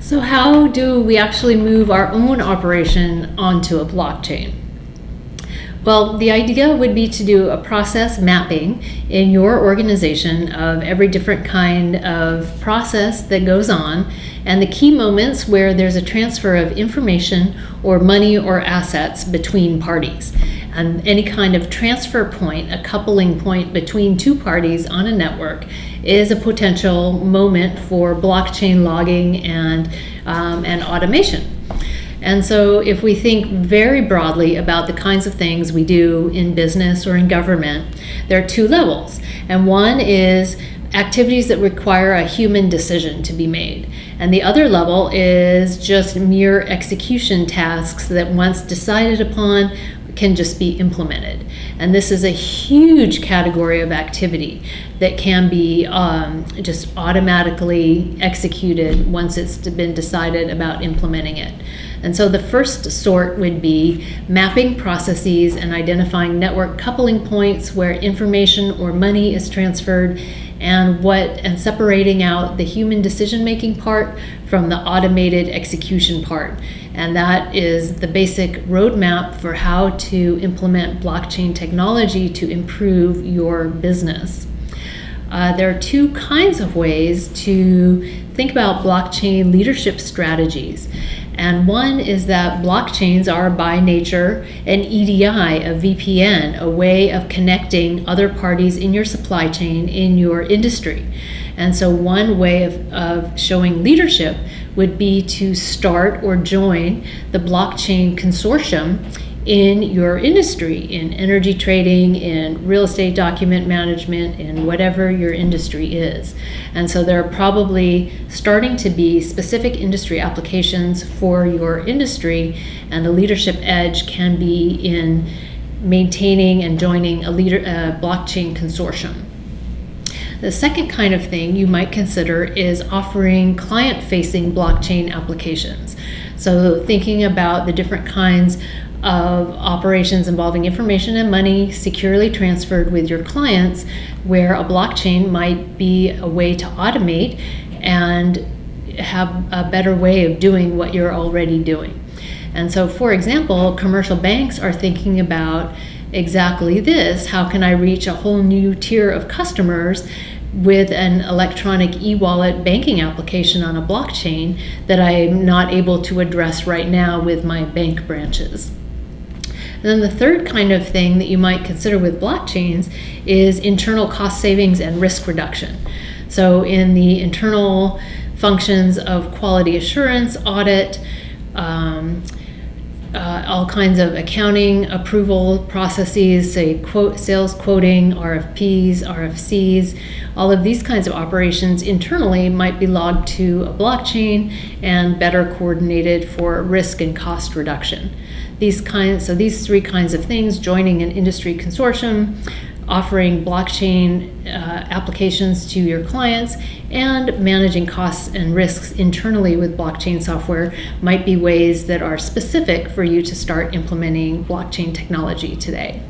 So how do we actually move our own operation onto a blockchain? Well, the idea would be to do a process mapping in your organization of every different kind of process that goes on and the key moments where there's a transfer of information or money or assets between parties. And any kind of transfer point, a coupling point between two parties on a network, is a potential moment for blockchain logging and automation. And so if we think very broadly about the kinds of things we do in business or in government, there are two levels. And one is activities that require a human decision to be made. And the other level is just mere execution tasks that once decided upon can just be implemented. And this is a huge category of activity that can be just automatically executed once it's been decided about implementing it. And so the first sort would be mapping processes and identifying network coupling points where information or money is transferred and separating out the human decision-making part from the automated execution part. And that is the basic roadmap for how to implement blockchain technology to improve your business. There are two kinds of ways to think about blockchain leadership strategies. And one is that blockchains are by nature an EDI, a VPN, a way of connecting other parties in your supply chain, in your industry. And so one way of showing leadership would be to start or join the blockchain consortium in your industry, in energy trading, in real estate document management, in whatever your industry is. And so there are probably starting to be specific industry applications for your industry, and the leadership edge can be in maintaining and joining a blockchain consortium. The second kind of thing you might consider is offering client-facing blockchain applications. So thinking about the different kinds of operations involving information and money securely transferred with your clients, where a blockchain might be a way to automate and have a better way of doing what you're already doing. And so, for example, commercial banks are thinking about exactly this. How can I reach a whole new tier of customers with an electronic e-wallet banking application on a blockchain that I'm not able to address right now with my bank branches? And then the third kind of thing that you might consider with blockchains is internal cost savings and risk reduction. So in the internal functions of quality assurance, audit, all kinds of accounting approval processes, say sales quoting, RFPs, RFCs, all of these kinds of operations internally might be logged to a blockchain and better coordinated for risk and cost reduction. These three kinds of things: joining an industry consortium, offering blockchain applications to your clients, and managing costs and risks internally with blockchain software might be ways that are specific for you to start implementing blockchain technology today.